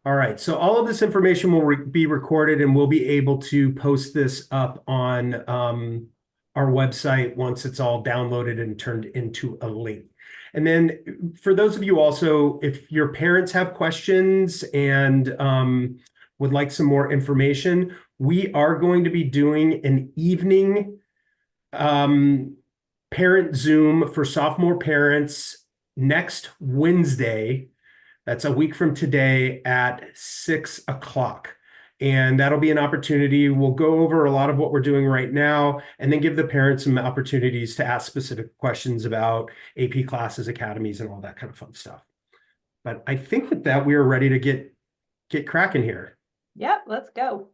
All right, so all of this information will be recorded and we'll be able to post this up on our website once it's all downloaded and turned into a link. And then for those of you also, if your parents have questions and would like some more information, we are going to be doing an evening parent Zoom for sophomore parents next Wednesday. That's a week from today at 6 o'clock. And that'll be an opportunity. We'll go over a lot of what we're doing right now and then give the parents some opportunities to ask specific questions about AP classes, academies, and all that kind of fun stuff. But I think with that, we are ready to get cracking here. Yep, let's go.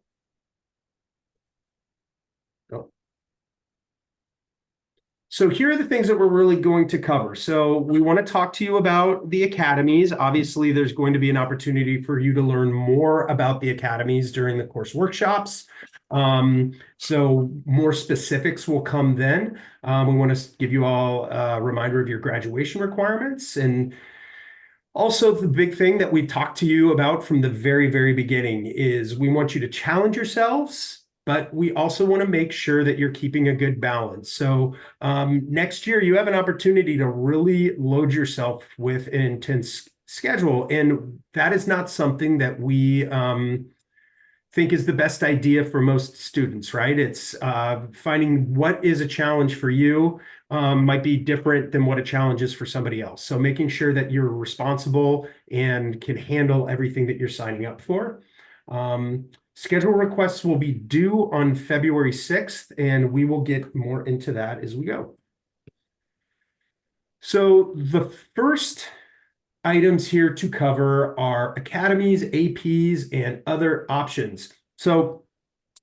So here are the things that we're really going to cover. So we want to talk to you about the academies. Obviously, there's going to be an opportunity for you to learn more about the academies during the course workshops. So more specifics will come then. We want to give you all a reminder of your graduation requirements. And also the big thing that we talked to you about from the very, very beginning is we want you to challenge yourselves, but we also want to make sure that you're keeping a good balance. So next year, you have an opportunity to really load yourself with an intense schedule. And that is not something that we think is the best idea for most students, right? It's finding what is a challenge for you might be different than what a challenge is for somebody else. So making sure that you're responsible and can handle everything that you're signing up for. Schedule requests will be due on February 6th, and we will get more into that as we go. So the first items here to cover are academies, APs, and other options. So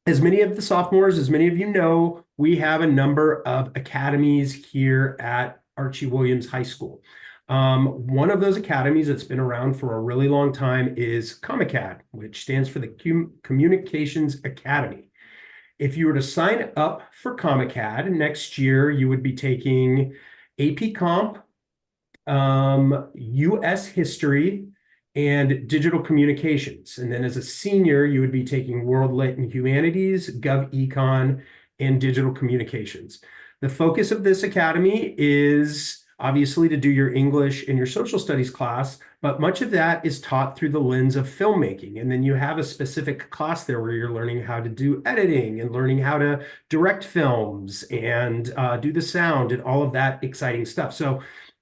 as many of the sophomores, as many of you know, we have a number of academies here at Archie Williams High School. One of those academies that's been around for a really long time is ComAcad, which stands for the Communications Academy. If you were to sign up for ComAcad next year, you would be taking AP Comp, US History, and Digital Communications. And then as a senior, you would be taking World Lit and Humanities, Gov Econ, and Digital Communications. The focus of this academy is obviously to do your English and your social studies class, but much of that is taught through the lens of filmmaking. And then you have a specific class there where you're learning how to do editing and learning how to direct films and do the sound and all of that exciting stuff. So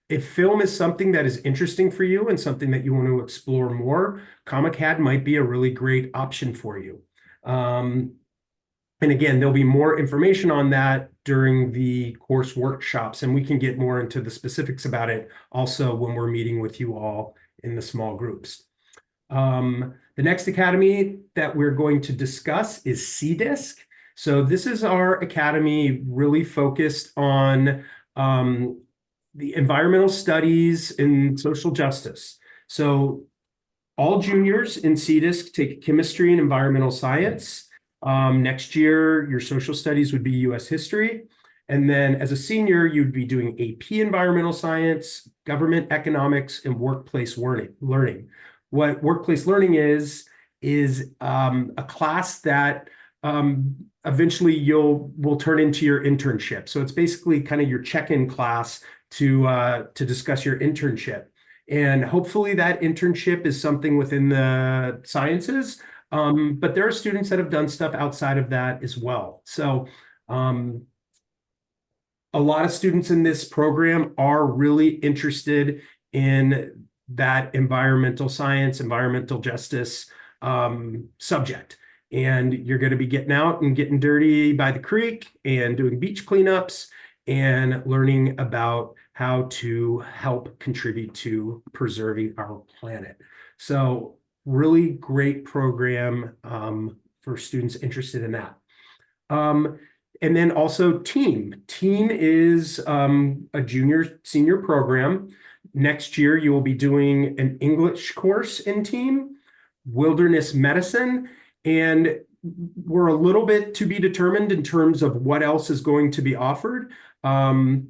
if film is something that is interesting for you and something that you want to explore more, ComAcad might be a really great option for you. And again, there'll be more information on that during the course workshops, and we can get more into the specifics about it also when we're meeting with you all in the small groups. The next academy that we're going to discuss is CDisc. So this is our academy really focused on the environmental studies and social justice. So all juniors in CDisc take chemistry and environmental science. Next year, your social studies would be US history. And then as a senior, you'd be doing AP environmental science, government economics, and workplace learning. What workplace learning is a class that eventually will turn into your internship. So it's basically kind of your check-in class to discuss your internship. And hopefully that internship is something within the sciences. But there are students that have done stuff outside of that as well. So a lot of students in this program are really interested in that environmental science, environmental justice subject. And you're going to be getting out and getting dirty by the creek and doing beach cleanups and learning about how to help contribute to preserving our planet. So really great program for students interested in that. And then also TEAM. TEAM is a junior senior program. Next year, you will be doing an English course in TEAM, wilderness medicine, and we're a little bit to be determined in terms of what else is going to be offered. And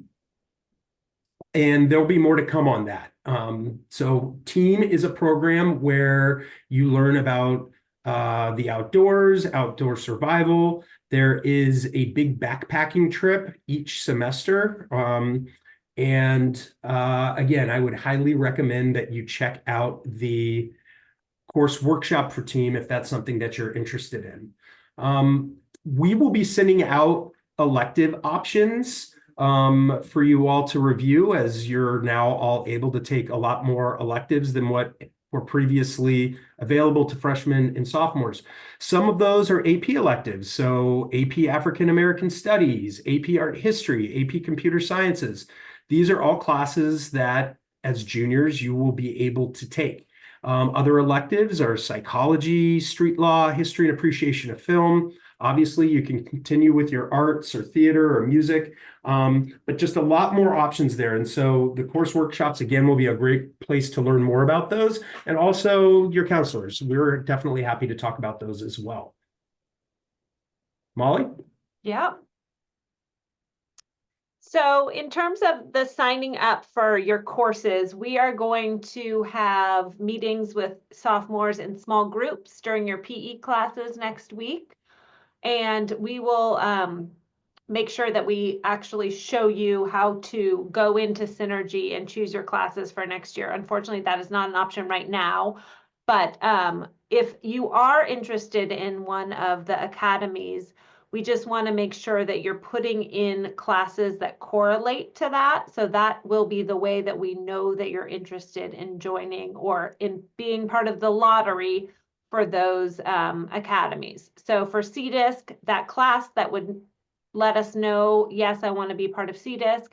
there'll be more to come on that. So TEAM is a program where you learn about the outdoors, outdoor survival. There is a big backpacking trip each semester. And again, I would highly recommend that you check out the course workshop for TEAM if that's something that you're interested in. We will be sending out elective options for you all to review, as you're now all able to take a lot more electives than what were previously available to freshmen and sophomores. Some of those are AP electives, so AP African American Studies, AP Art History, AP Computer Sciences. These are all classes that as juniors you will be able to take. Other electives are psychology, street law, history and appreciation of film. Obviously, you can continue with your arts or theater or music, but just a lot more options there. And so the course workshops, again, will be a great place to learn more about those. And also your counselors. We're definitely happy to talk about those as well. Molly? Yeah. So in terms of the signing up for your courses, we are going to have meetings with sophomores in small groups during your PE classes next week. And we will make sure that we actually show you how to go into Synergy and choose your classes for next year. Unfortunately, that is not an option right now. But if you are interested in one of the academies, we just want to make sure that you're putting in classes that correlate to that. So that will be the way that we know that you're interested in joining or in being part of the lottery for those academies. So for CDISC, that class that would let us know, yes, I want to be part of CDISC,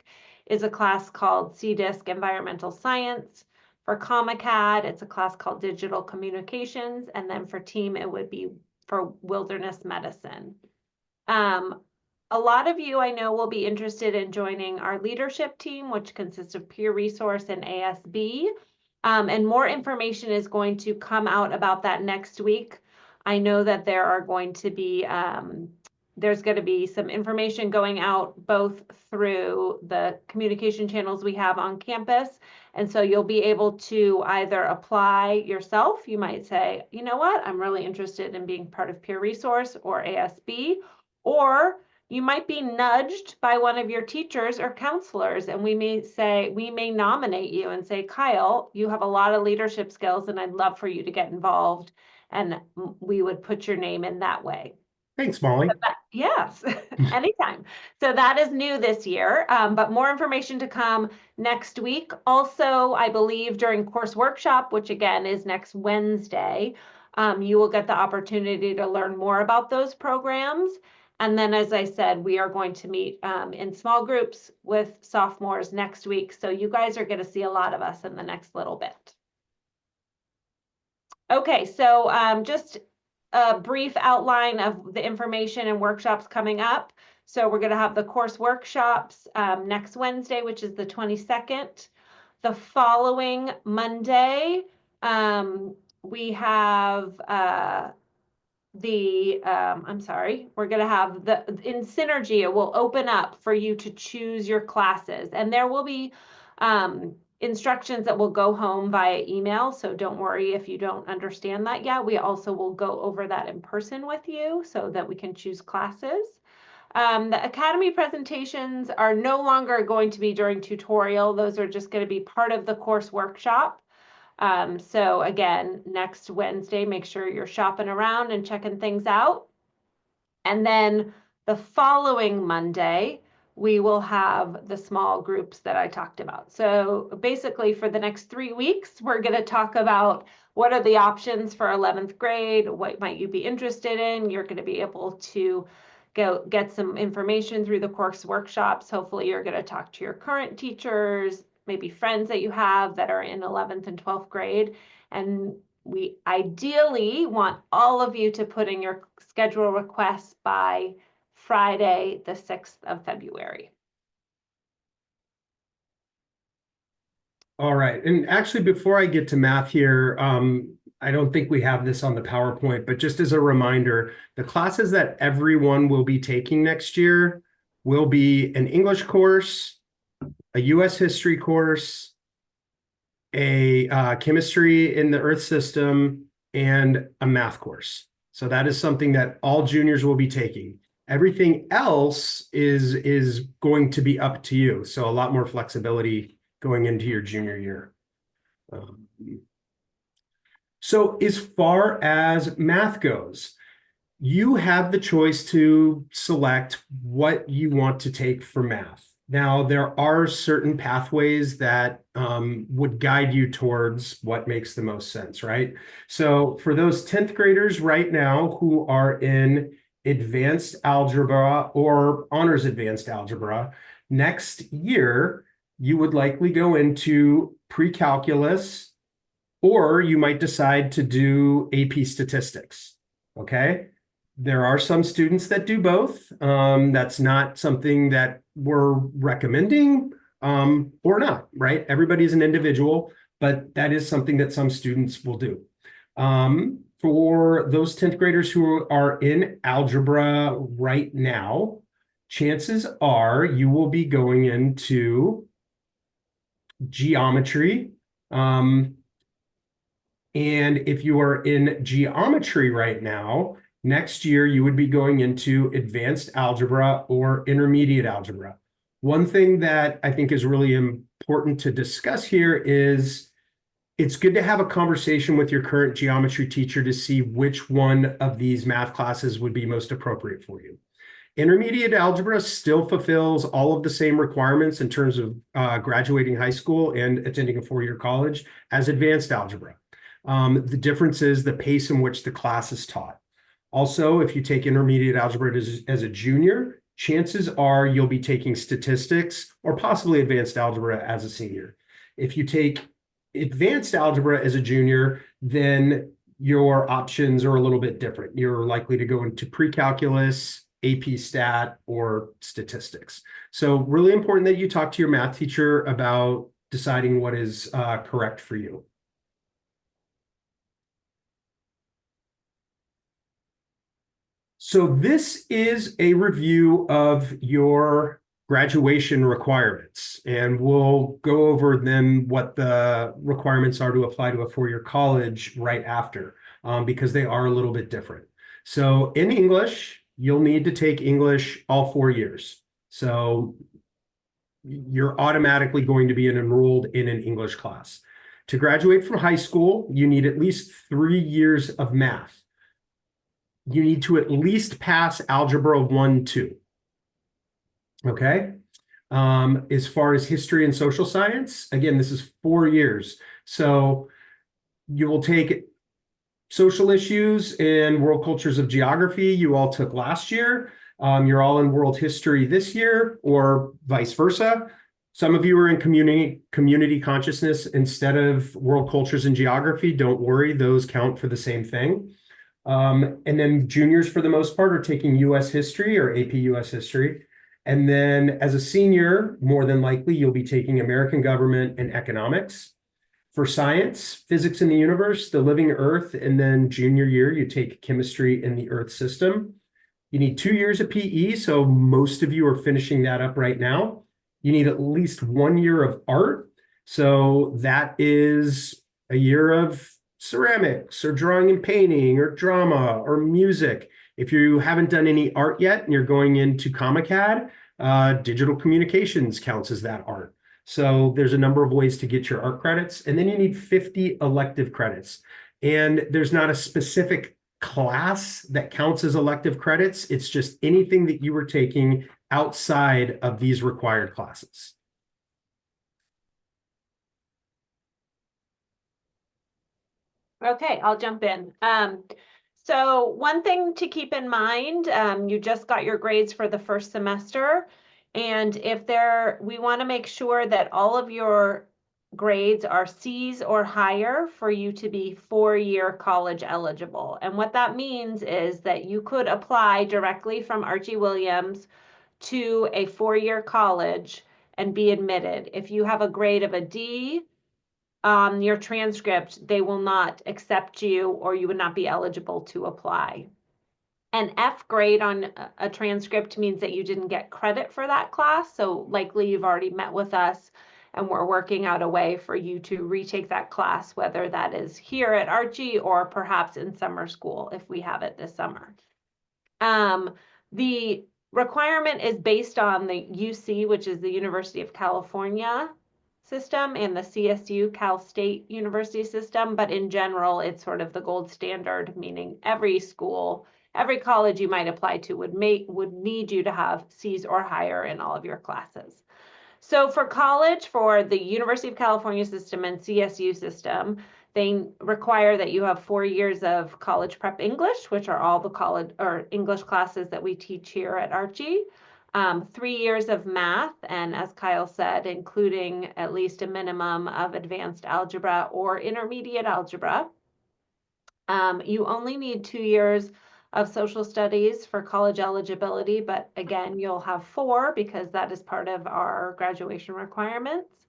is a class called CDISC Environmental Science. For CommaCAD, it's a class called Digital Communications. And then for TEAM, it would be for Wilderness Medicine. A lot of you I know will be interested in joining our leadership team, which consists of peer resource and ASB. And more information is going to come out about that next week. I know that there are going to be, there's going to be some information going out both through the communication channels we have on campus. And so you'll be able to either apply yourself. You might say, you know what, I'm really interested in being part of peer resource or ASB, or you might be nudged by one of your teachers or counselors, and we may nominate you and say, Kyle, you have a lot of leadership skills and I'd love for you to get involved. And we would put your name in that way. Thanks, Molly. Yes, anytime. So that is new this year, but more information to come next week. Also, I believe during course workshop, which again is next Wednesday, you will get the opportunity to learn more about those programs. And then, as I said, we are going to meet in small groups with sophomores next week. So you guys are going to see a lot of us in the next little bit. Okay, so just a brief outline of the information and workshops coming up. So we're going to have the course workshops next Wednesday, which is the 22nd. The following Monday, we have we're going to have in Synergy, it will open up for you to choose your classes, and there will be instructions that will go home via email. So don't worry if you don't understand that yet. We also will go over that in person with you so that we can choose classes. The Academy presentations are no longer going to be during tutorial. Those are just going to be part of the course workshop. So again, next Wednesday, make sure you're shopping around and checking things out. And then the following Monday, we will have the small groups that I talked about. So basically for the next 3 weeks, we're going to talk about what are the options for 11th grade, what might you be interested in. You're going to be able to go get some information through the course workshops. Hopefully you're going to talk to your current teachers, maybe friends that you have that are in 11th and 12th grade. And we ideally want all of you to put in your schedule requests by Friday, the 6th of February. All right. And actually, before I get to math here, I don't think we have this on the PowerPoint, but just as a reminder, the classes that everyone will be taking next year will be an English course, a U.S. history course, a chemistry in the Earth system, and a math course. So that is something that all juniors will be taking. Everything else is going to be up to you. So a lot more flexibility going into your junior year. Um, so as far as math goes, you have the choice to select what you want to take for math. Now, there are certain pathways that would guide you towards what makes the most sense, right? So for those 10th graders right now who are in advanced algebra or honors advanced algebra, next year, you would likely go into pre-calculus, or you might decide to do AP statistics, okay? There are some students that do both. That's not something that we're recommending or not, right? Everybody's an individual, but that is something that some students will do. For those 10th graders who are in algebra right now, chances are you will be going into geometry. And if you are in geometry right now, next year you would be going into advanced algebra or intermediate algebra. One thing that I think is really important to discuss here is it's good to have a conversation with your current geometry teacher to see which one of these math classes would be most appropriate for you. Intermediate algebra still fulfills all of the same requirements in terms of graduating high school and attending a four-year college as advanced algebra. The difference is the pace in which the class is taught. Also, if you take intermediate algebra as a junior, chances are you'll be taking statistics or possibly advanced algebra as a senior. If you take advanced algebra as a junior, then your options are a little bit different. You're likely to go into pre-calculus, AP Stat, or statistics. So really important that you talk to your math teacher about deciding what is correct for you. So this is a review of your graduation requirements, and we'll go over then what the requirements are to apply to a four-year college right after, because they are a little bit different. So in English, you'll need to take English all 4 years. So you're automatically going to be enrolled in an English class. To graduate from high school, you need at least 3 years of math. You need to at least pass Algebra 1, 2. Okay? As far as history and social science, again, this is 4 years. So you will take social issues and world cultures of geography you all took last year. You're all in world history this year, or vice versa. Some of you are in community consciousness instead of world cultures and geography. Don't worry, those count for the same thing. And then juniors, for the most part, are taking US history or AP US history. And then as a senior, more than likely, you'll be taking American government and economics. For science, physics in the universe, the living earth, and then junior year, you take chemistry in the earth system. You need 2 years of PE, so most of you are finishing that up right now. You need at least 1 year of art. So that is a year of ceramics or drawing and painting or drama or music. If you haven't done any art yet and you're going into Comic CAD, digital communications counts as that art. So there's a number of ways to get your art credits, and then you need 50 elective credits. And there's not a specific class that counts as elective credits. It's just anything that you were taking outside of these required classes. Okay, I'll jump in. So one thing to keep in mind, you just got your grades for the first semester. And we want to make sure that all of your grades are C's or higher for you to be four-year college eligible. And what that means is that you could apply directly from Archie Williams to a four-year college and be admitted. If you have a grade of a D, your transcript, they will not accept you, or you would not be eligible to apply. An F grade on a transcript means that you didn't get credit for that class. So likely you've already met with us and we're working out a way for you to retake that class, whether that is here at Archie or perhaps in summer school if we have it this summer. The requirement is based on the UC, which is the University of California system, and the CSU, Cal State University system, but in general, it's sort of the gold standard, meaning every school, every college you might apply to would need you to have C's or higher in all of your classes. So for college, for the University of California system and CSU system, they require that you have 4 years of college prep English, which are all the college or English classes that we teach here at Archie. 3 years of math, and as Kyle said, including at least a minimum of advanced algebra or intermediate algebra. You only need 2 years of social studies for college eligibility, but again, you'll have 4 because that is part of our graduation requirements.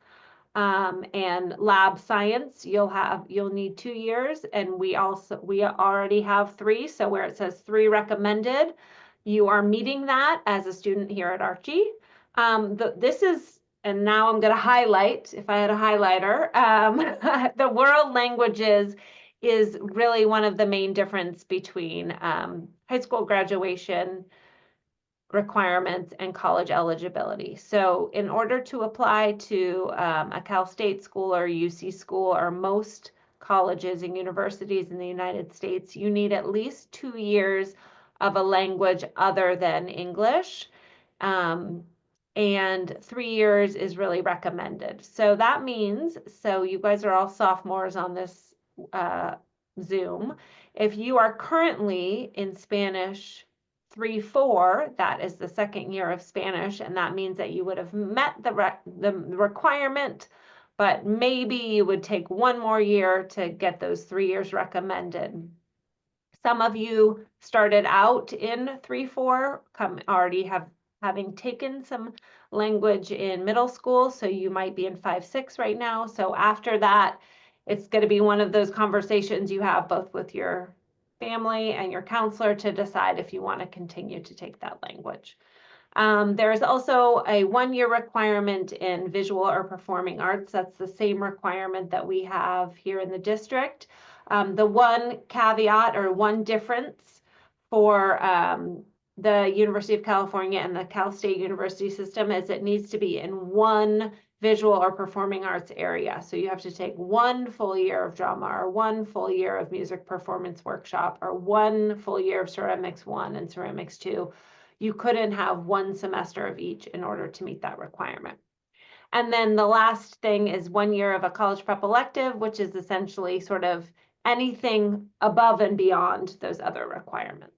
And lab science, you'll need 2 years, and we already have 3. So where it says 3 recommended, you are meeting that as a student here at Archie. This is, and now I'm going to highlight, if I had a highlighter, the world languages is really one of the main difference between high school graduation requirements and college eligibility. So in order to apply to a Cal State school or UC school or most colleges and universities in the United States, you need at least 2 years of a language other than English. And 3 years is really recommended. So that means, so you guys are all sophomores on this Zoom. If you are currently in Spanish 3-4, that is the second year of Spanish, and that means that you would have met the requirement, but maybe you would take 1 more year to get those 3 years recommended. Some of you started out in 3-4, already having taken some language in middle school, so you might be in 5-6 right now. So after that, it's going to be one of those conversations you have both with your family and your counselor to decide if you want to continue to take that language. There is also a 1-year requirement in visual or performing arts. That's the same requirement that we have here in the district. The one caveat or one difference for the University of California and the Cal State University system is it needs to be in one visual or performing arts area. So you have to take 1 full year of drama or 1 full year of music performance workshop or 1 full year of ceramics 1 and ceramics 2. You couldn't have 1 semester of each in order to meet that requirement. And then the last thing is 1 year of a college prep elective, which is essentially sort of anything above and beyond those other requirements.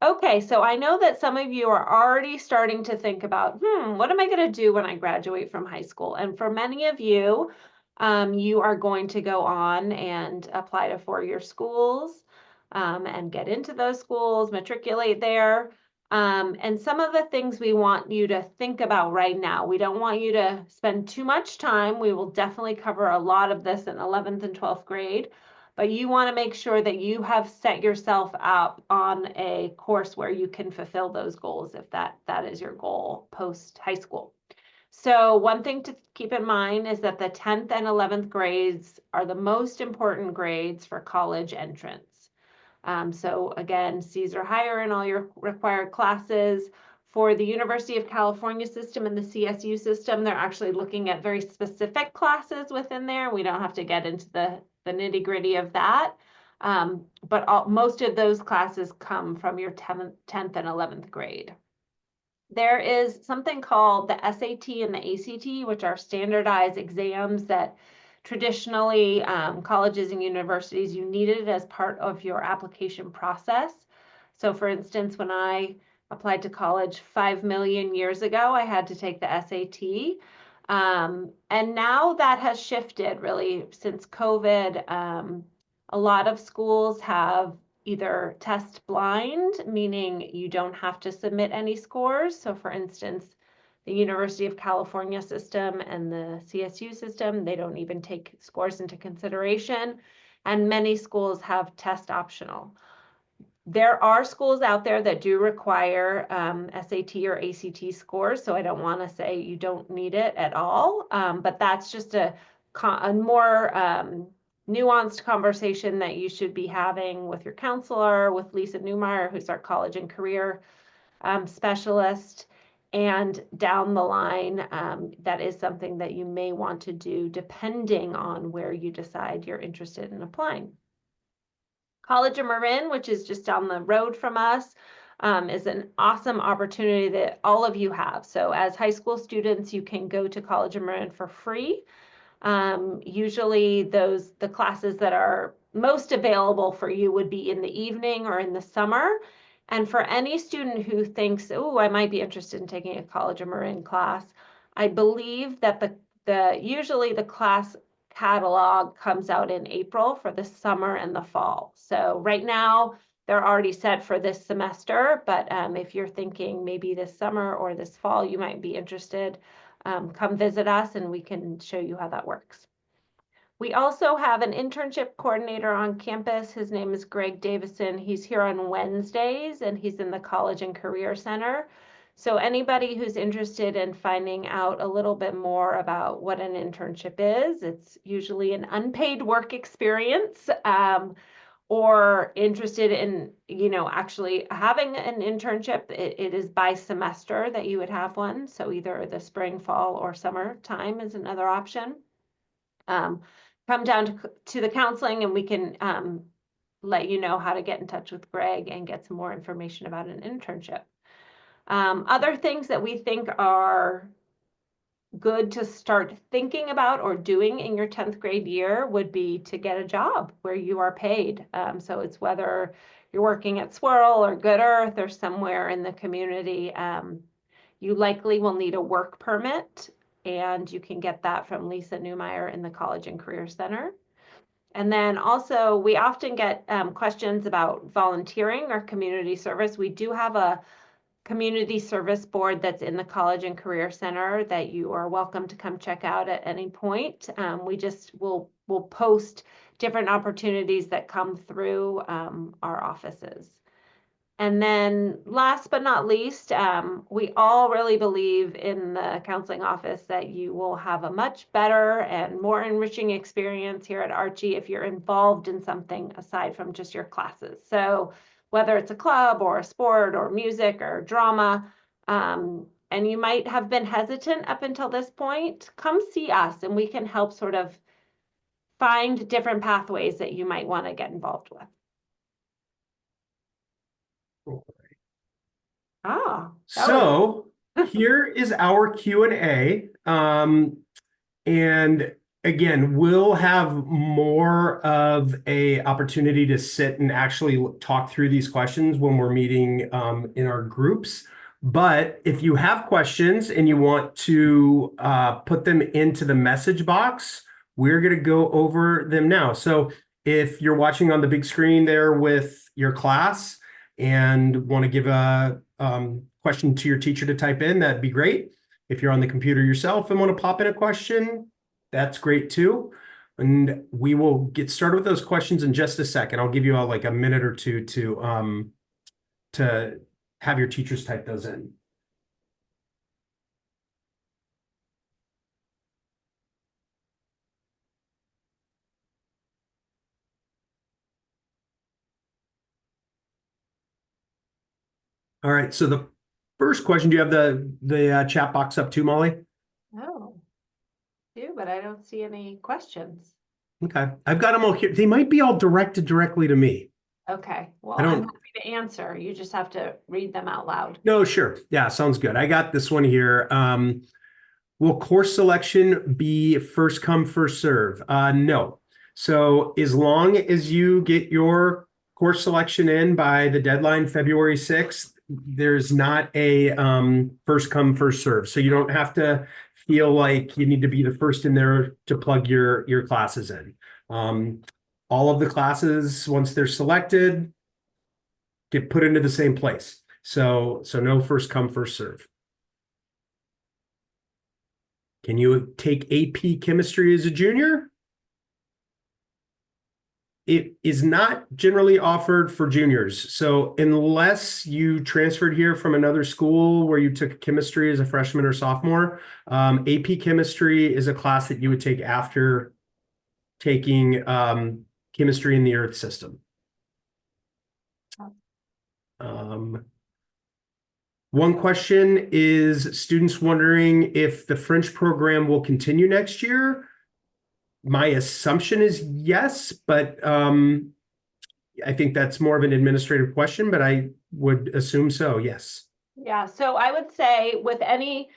Okay, so I know that some of you are already starting to think about, what am I going to do when I graduate from high school? And for many of you, you are going to go on and apply to 4-year schools and get into those schools, matriculate there. And some of the things we want you to think about right now, we don't want you to spend too much time. We will definitely cover a lot of this in 11th and 12th grade. But you want to make sure that you have set yourself up on a course where you can fulfill those goals if that is your goal post high school. So one thing to keep in mind is that the 10th and 11th grades are the most important grades for college entrance. So again, C's or higher in all your required classes. For the University of California system and the CSU system, they're actually looking at very specific classes within there. We don't have to get into the nitty gritty of that. But most of those classes come from your 10th and 11th grade. There is something called the SAT and the ACT, which are standardized exams that traditionally colleges and universities, you needed as part of your application process. So for instance, when I applied to college 5 million years ago, I had to take the SAT. And now that has shifted really since COVID. A lot of schools have either test blind, meaning you don't have to submit any scores. So for instance, the University of California system and the CSU system, they don't even take scores into consideration. And many schools have test optional. There are schools out there that do require SAT or ACT scores, so I don't want to say you don't need it at all, but that's just a more nuanced conversation that you should be having with your counselor, with Lisa Newmeyer, who's our college and career specialist. And down the line, that is something that you may want to do depending on where you decide you're interested in applying. College of Marin, which is just down the road from us, is an awesome opportunity that all of you have. So as high school students, you can go to College of Marin for free. Usually the classes that are most available for you would be in the evening or in the summer. And for any student who thinks, oh, I might be interested in taking a College of Marin class, I believe that usually the class catalog comes out in April for the summer and the fall. So right now they're already set for this semester, but if you're thinking maybe this summer or this fall, you might be interested, come visit us and we can show you how that works. We also have an internship coordinator on campus. His name is Greg Davison. He's here on Wednesdays and he's in the College and Career Center. So anybody who's interested in finding out a little bit more about what an internship is, it's usually an unpaid work experience, or interested in, actually having an internship. It is by semester that you would have one. So either the spring, fall, or summer time is another option. Come down to the counseling and we can let you know how to get in touch with Greg and get some more information about an internship. Other things that we think are good to start thinking about or doing in your 10th grade year would be to get a job where you are paid. So it's whether you're working at Swirl or Good Earth or somewhere in the community. You likely will need a work permit, and you can get that from Lisa Newmeyer in the College and Career Center. And then also we often get questions about volunteering or community service. We do have a community service board that's in the College and Career Center that you are welcome to come check out at any point. We just will post different opportunities that come through our offices. And then last but not least, we all really believe in the counseling office that you will have a much better and more enriching experience here at Archie if you're involved in something aside from just your classes. So whether it's a club or a sport or music or drama, and you might have been hesitant up until this point, come see us and we can help sort of find different pathways that you might want to get involved with. Ah, So here is our Q&A. And again, we'll have more of a opportunity to sit and actually talk through these questions when we're meeting in our groups. But if you have questions and you want to put them into the message box, we're going to go over them now. So if you're watching on the big screen there with your class and want to give a question to your teacher to type in, that'd be great. If you're on the computer yourself and want to pop in a question, that's great too. And we will get started with those questions in just a second. I'll give you all like a minute or two to have your teachers type those in. All right, so the first question, do you have the chat box up too, Molly? Oh, do, but I don't see any questions. Okay, I've got them all here. They might be all directed directly to me. Okay, well, I don't- I'm happy to answer. You just have to read them out loud. No, sure. Yeah, sounds good. I got this one here. Will course selection be first come, first serve? No. So as long as you get your course selection in by the deadline, February 6th, there's not a first come, first serve. So you don't have to feel like you need to be the first in there to plug your classes in. All of the classes, once they're selected, get put into the same place. So no first come, first serve. Can you take AP chemistry as a junior? it is not generally offered for juniors. So unless you transferred here from another school where you took chemistry as a freshman or sophomore, AP chemistry is a class that you would take after taking chemistry in the Earth system. One question is students wondering if the French program will continue next year. My assumption is yes, but I think that's more of an administrative question, but I would assume so, yes. Yeah, so I would say with any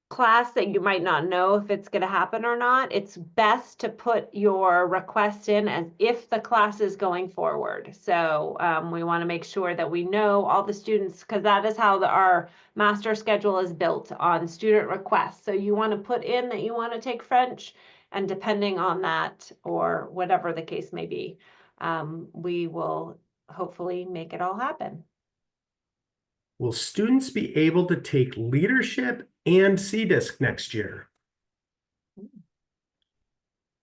class that you might not know if it's going to happen or not, it's best to put your request in as if the class is going forward. So we want to make sure that we know all the students, because that is how our master schedule is built, on student requests. So you want to put in that you want to take French, and depending on that, or whatever the case may be, we will hopefully make it all happen. Will students be able to take leadership and CDisc next year?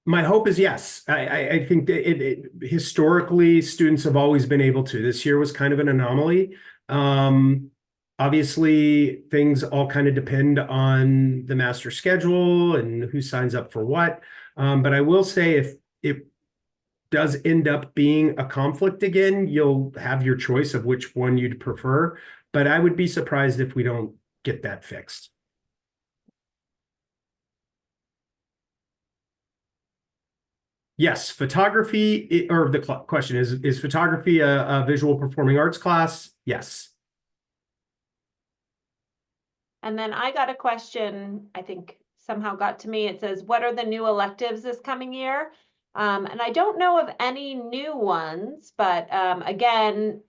My hope is yes. I think that historically students have always been able to. This year was kind of an anomaly. Obviously, things all kind of depend on the master schedule and who signs up for what. But I will say if it does end up being a conflict again, you'll have your choice of which one you'd prefer. But I would be surprised if we don't get that fixed. Yes, photography, or the question is photography a visual performing arts class? Yes. And then I got a question, I think somehow got to me. It says, what are the new electives this coming year? And I don't know of any new ones, but again,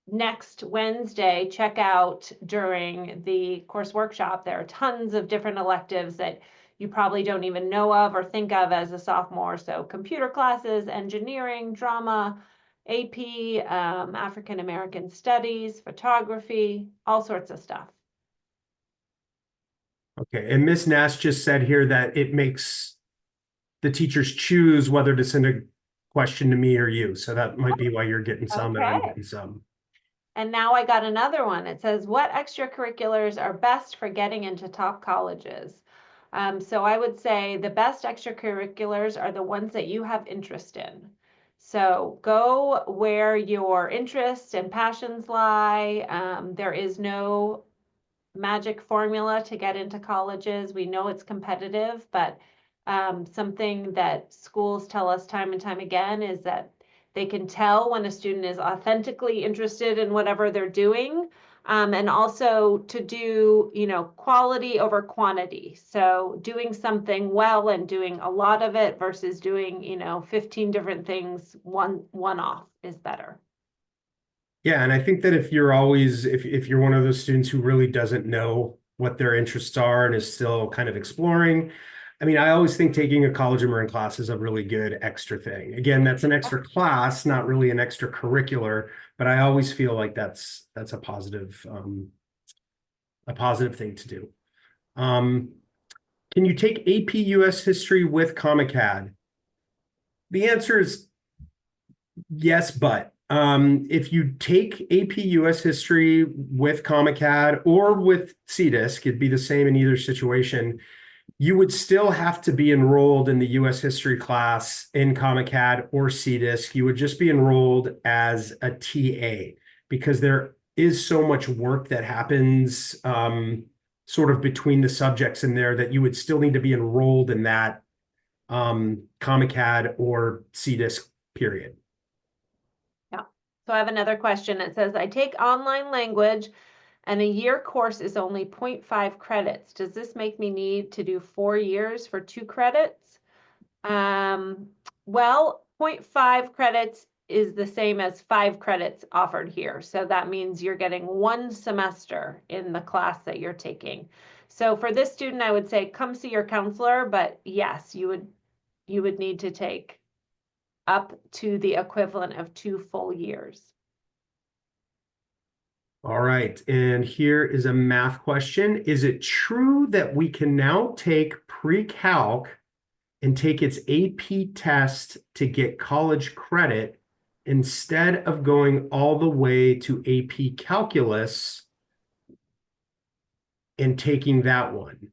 next Wednesday, check out during the course workshop. There are tons of different electives that you probably don't even know of or think of as a sophomore. So computer classes, engineering, drama, AP, African American studies, photography, all sorts of stuff. Okay, and Miss Nash just said here that it makes the teachers choose whether to send a question to me or you. So that might be why you're getting some and I'm Okay. getting some. And now I got another one. It says, what extracurriculars are best for getting into top colleges? So I would say the best extracurriculars are the ones that you have interest in. So go where your interests and passions lie. There is no magic formula to get into colleges. We know it's competitive, but something that schools tell us time and time again is that they can tell when a student is authentically interested in whatever they're doing. And also to do, quality over quantity. So doing something well and doing a lot of it versus doing, 15 different things one off is better. Yeah, and I think that if you're always if you're one of those students who really doesn't know what their interests are and is still kind of exploring, I mean, I always think taking a college immersion class is a really good extra thing. Again, that's an extra class, not really an extracurricular, but I always feel like that's a positive thing to do. Can you take AP US history with Comic CAD? The answer is yes, but if you take AP US history with Comic CAD or with CDisc, it'd be the same in either situation. You would still have to be enrolled in the US history class in Comic CAD or CDisc. You would just be enrolled as a TA because there is so much work that happens sort of between the subjects in there that you would still need to be enrolled in that Comic CAD or CDisc period. Yeah. So I have another question. It says, I take online language and a year course is only 0.5 credits. Does this make me need to do 4 years for 2 credits? Well, 0.5 credits is the same as 5 credits offered here. So that means you're getting 1 semester in the class that you're taking. So for this student, I would say come see your counselor, but yes, you would need to take up to the equivalent of 2 full years. All right, and here is a math question. Is it true that we can now take pre-calc and take its AP test to get college credit instead of going all the way to AP Calculus and taking that one?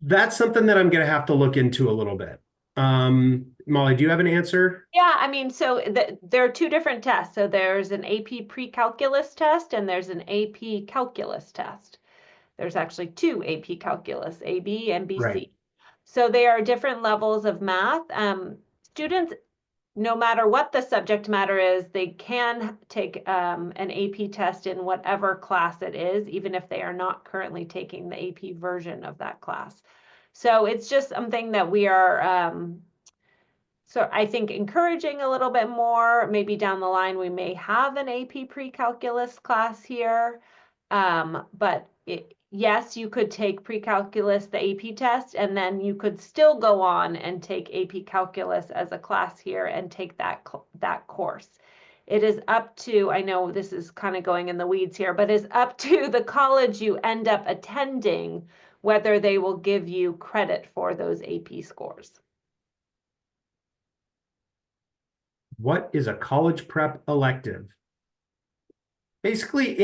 That's something that I'm going to have to look into a little bit. Molly, do you have an answer? Yeah, I mean, so there are two different tests. So there's an AP pre-calculus test and there's an AP calculus test. There's actually two AP calculus, AB and BC. Right. So they are different levels of math. Students, no matter what the subject matter is, they can take an AP test in whatever class it is, even if they are not currently taking the AP version of that class. So it's just something that we are so I think encouraging a little bit more. Maybe down the line we may have an AP pre-calculus class here. But yes, you could take pre-calculus, the AP test, and then you could still go on and take AP calculus as a class here and take that course. It is up to, I know this is kind of going in the weeds here, but it's up to the college you end up attending whether they will give you credit for those AP scores. What is a college prep elective? Basically,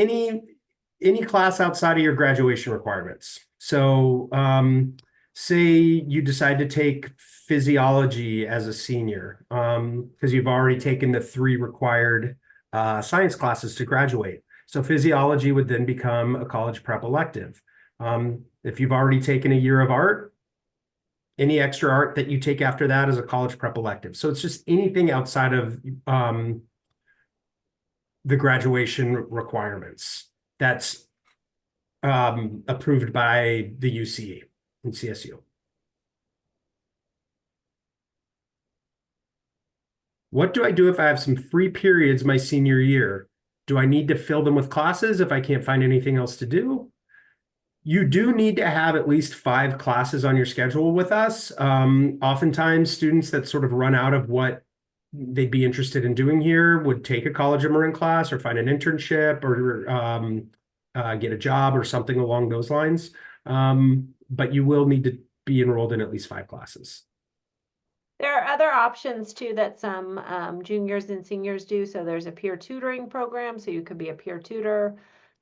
any class outside of your graduation requirements. So, say you decide to take physiology as a senior, because you've already taken the 3 required science classes to graduate. So physiology would then become a college prep elective. If you've already taken a year of art, any extra art that you take after that is a college prep elective. So it's just anything outside of the graduation requirements that's approved by the UC and CSU. What do I do if I have some free periods my senior year? Do I need to fill them with classes if I can't find anything else to do? You do need to have at least 5 classes on your schedule with us. Oftentimes, students that sort of run out of what they'd be interested in doing here would take a college immersion class or find an internship or get a job or something along those lines. But you will need to be enrolled in at least 5 classes. There are other options too that some juniors and seniors do. So there's a peer tutoring program, so you could be a peer tutor.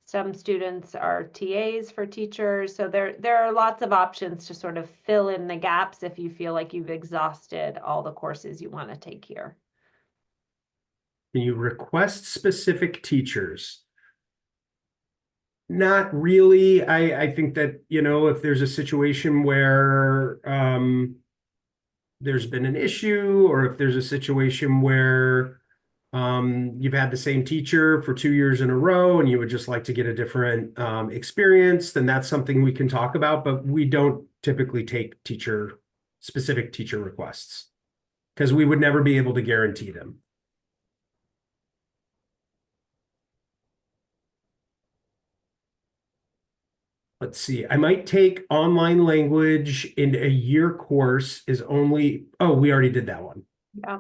Some students are TAs for teachers. So there are lots of options to sort of fill in the gaps if you feel like you've exhausted all the courses you want to take here. Can you request specific teachers? Not really. I think that, if there's a situation where there's been an issue, or if there's a situation where you've had the same teacher for 2 years in a row and you would just like to get a different experience, then that's something we can talk about. But we don't typically take specific teacher requests because we would never be able to guarantee them. Let's see. I might take online language in a year course is only, oh, we already did that one. Yeah.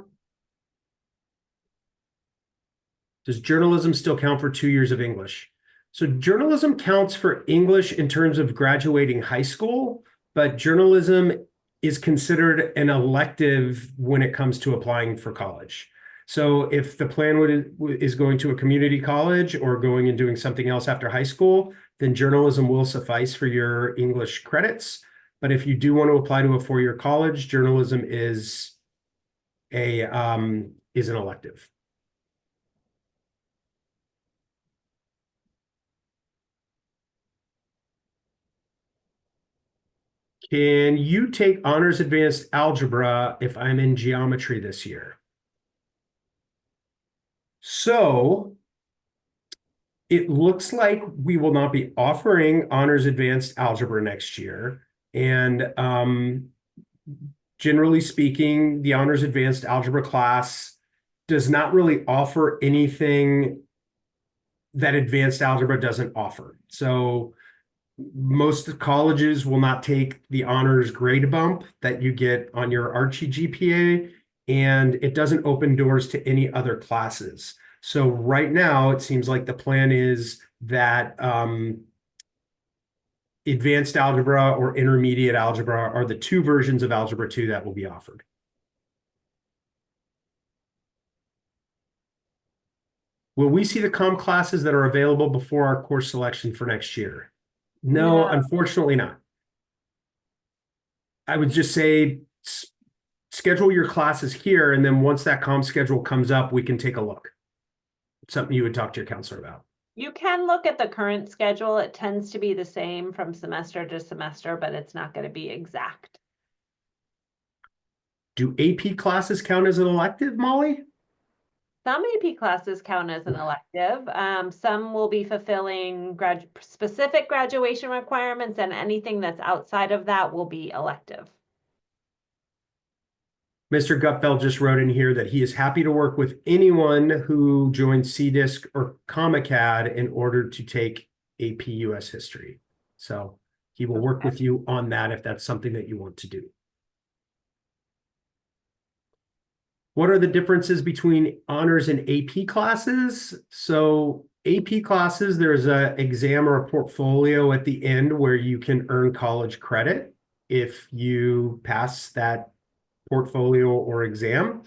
Does journalism still count for 2 years of English? So journalism counts for English in terms of graduating high school, but journalism is considered an elective when it comes to applying for college. So if the plan is going to a community college or going and doing something else after high school, then journalism will suffice for your English credits. But if you do want to apply to a 4-year college, journalism is an elective. Can you take honors advanced algebra if I'm in geometry this year? So it looks like we will not be offering honors advanced algebra next year. And generally speaking, the honors advanced algebra class does not really offer anything that advanced algebra doesn't offer. So most colleges will not take the honors grade bump that you get on your Archie GPA, and it doesn't open doors to any other classes. So right now, it seems like the plan is that advanced algebra or intermediate algebra are the two versions of Algebra 2 that will be offered. Will we see the comm classes that are available before our course selection for next year? No, No. unfortunately not. I would just say schedule your classes here, and then once that comm schedule comes up, we can take a look. Something you would talk to your counselor about. You can look at the current schedule. It tends to be the same from semester to semester, but it's not going to be exact. Do AP classes count as an elective, Molly? Some AP classes count as an elective. Some will be fulfilling specific graduation requirements, and anything that's outside of that will be elective. Mr. Gutfeld just wrote in here that he is happy to work with anyone who joins CDISC or CommaCAD in order to take AP US history. So he will work with you on that if that's something that you want to do. What are the differences between honors and AP classes? So AP classes, there's an exam or a portfolio at the end where you can earn college credit if you pass that portfolio or exam.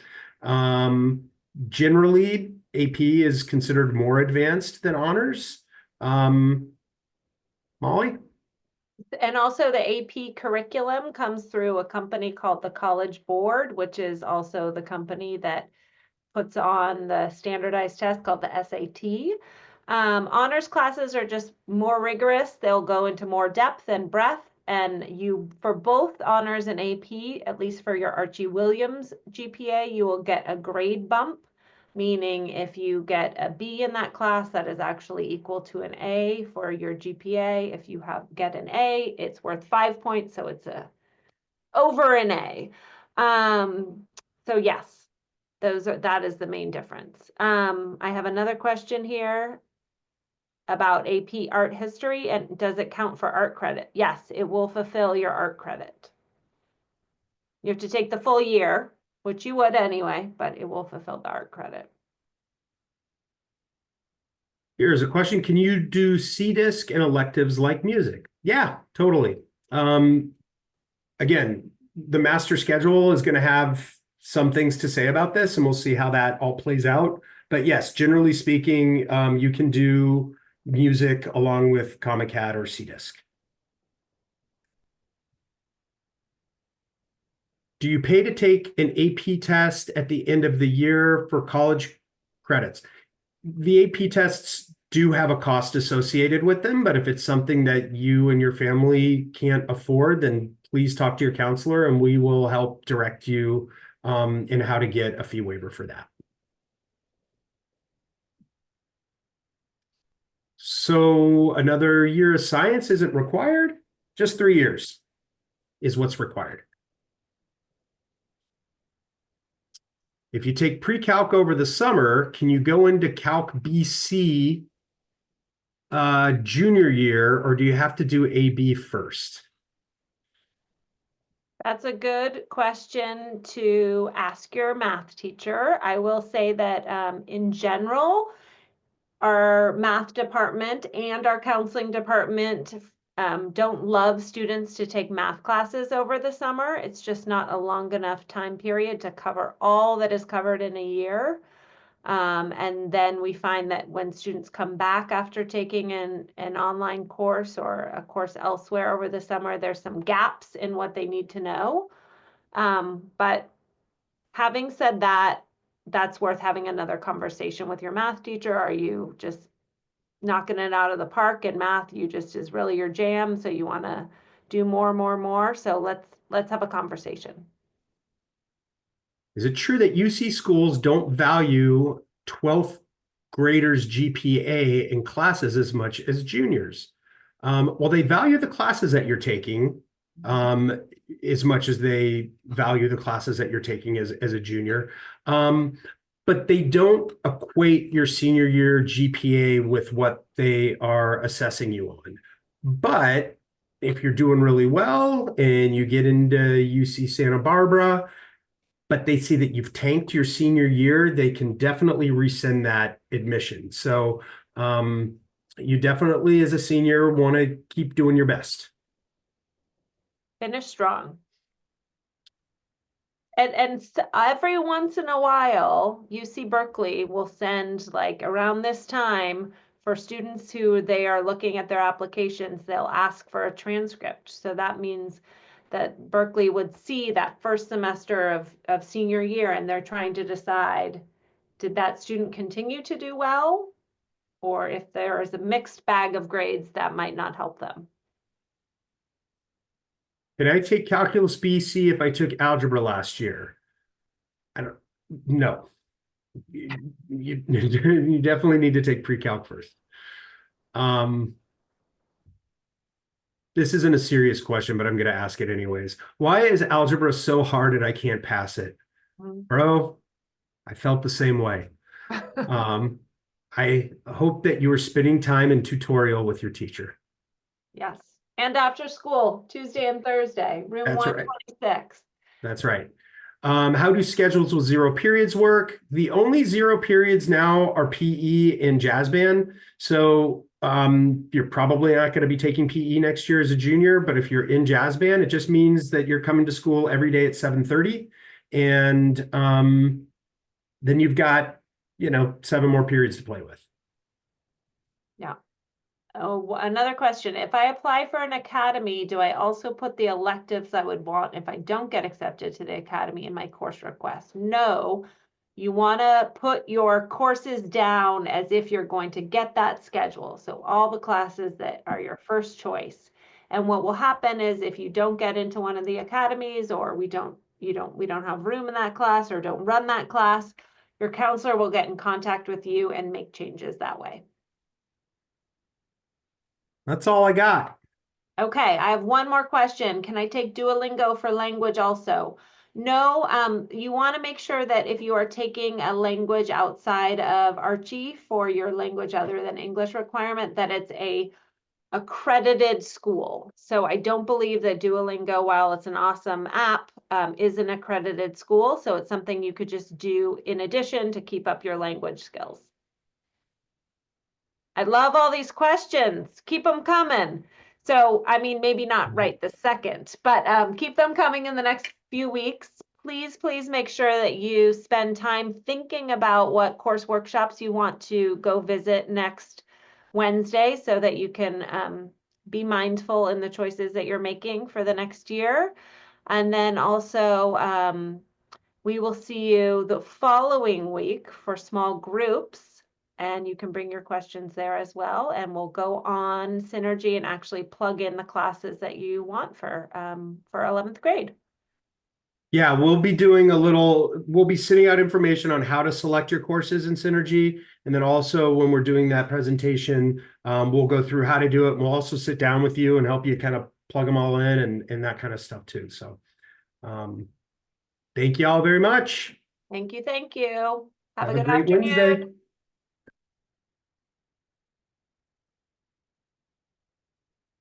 Generally, AP is considered more advanced than honors. Molly? And also the AP curriculum comes through a company called the College Board, which is also the company that puts on the standardized test called the SAT. Honors classes are just more rigorous. They'll go into more depth and breadth. And you, for both honors and AP, at least for your Archie Williams GPA, you will get a grade bump, meaning if you get a B in that class, that is actually equal to an A for your GPA. If you get an A, it's worth 5 points, so it's over an A. So yes, that is the main difference. I have another question here about AP art history, and does it count for art credit? Yes, it will fulfill your art credit. You have to take the full year, which you would anyway, but it will fulfill the art credit. Here's a question. Can you do CDISC and electives like music? Yeah, totally. Again, the master schedule is going to have some things to say about this, and we'll see how that all plays out. But yes, generally speaking, you can do music along with CommaCAD or CDISC. Do you pay to take an AP test at the end of the year for college credits? The AP tests do have a cost associated with them, but if it's something that you and your family can't afford, then please talk to your counselor and we will help direct you in how to get a fee waiver for that. So another year of science isn't required, just 3 years is what's required. If you take pre-calc over the summer, can you go into Calc BC junior year, or do you have to do AB first? That's a good question to ask your math teacher. I will say that in general, our math department and our counseling department don't love students to take math classes over the summer. It's just not a long enough time period to cover all that is covered in a year. And then we find that when students come back after taking an online course or a course elsewhere over the summer, there's some gaps in what they need to know. But having said that, that's worth having another conversation with your math teacher. Are you just knocking it out of the park and math you just is really your jam, so you want to do more? So let's have a conversation. Is it true that UC schools don't value 12th graders GPA in classes as much as juniors? Well, they value the classes that you're taking as much as they value the classes that you're taking as a junior. But they don't equate your senior year GPA with what they are assessing you on. But if you're doing really well and you get into UC Santa Barbara, but they see that you've tanked your senior year, they can definitely rescind that admission. So You definitely, as a senior, want to keep doing your best. Finish strong. And every once in a while, UC Berkeley will send, like, around this time, for students who they are looking at their applications, they'll ask for a transcript. So that means that Berkeley would see that first semester of senior year, and they're trying to decide, did that student continue to do well? Or if there is a mixed bag of grades, that might not help them. Did I take Calculus BC if I took algebra last year? I don't, no. You definitely need to take pre-calc first. This isn't a serious question, but I'm going to ask it anyways. Why is algebra so hard and I can't pass it? Bro, I felt the same way. Um, I hope that you were spending time in tutorial with your teacher. Yes. And after school, Tuesday and Thursday, room That's right. 126. That's right. How do schedules with zero periods work? The only zero periods now are PE and jazz band. So you're probably not going to be taking PE next year as a junior, but if you're in jazz band, it just means that you're coming to school every day at 7:30. And then you've got, 7 more periods to play with. Yeah. Oh, another question. If I apply for an academy, do I also put the electives I would want if I don't get accepted to the academy in my course request? No, you want to put your courses down as if you're going to get that schedule. So all the classes that are your first choice. And what will happen is if you don't get into one of the academies, or we don't have room in that class, or don't run that class, your counselor will get in contact with you and make changes that way. That's all I got. Okay, I have one more question. Can I take Duolingo for language also? No, you want to make sure that if you are taking a language outside of Archie for your language other than English requirement, that it's a accredited school. So I don't believe that Duolingo, while it's an awesome app, is an accredited school. So it's something you could just do in addition to keep up your language skills. I love all these questions. Keep them coming. So, I mean, maybe not right this second, but keep them coming in the next few weeks. Please, please make sure that you spend time thinking about what course workshops you want to go visit next Wednesday so that you can be mindful in the choices that you're making for the next year. And then also, we will see you the following week for small groups. And you can bring your questions there as well. And we'll go on Synergy and actually plug in the classes that you want for 11th grade. Yeah, we'll be sending out information on how to select your courses in Synergy. And then also when we're doing that presentation, we'll go through how to do it. And we'll also sit down with you and help you kind of plug them all in and that kind of stuff too. So thank you all very much. Thank you. Thank you. Have Have a a good great afternoon. Wednesday.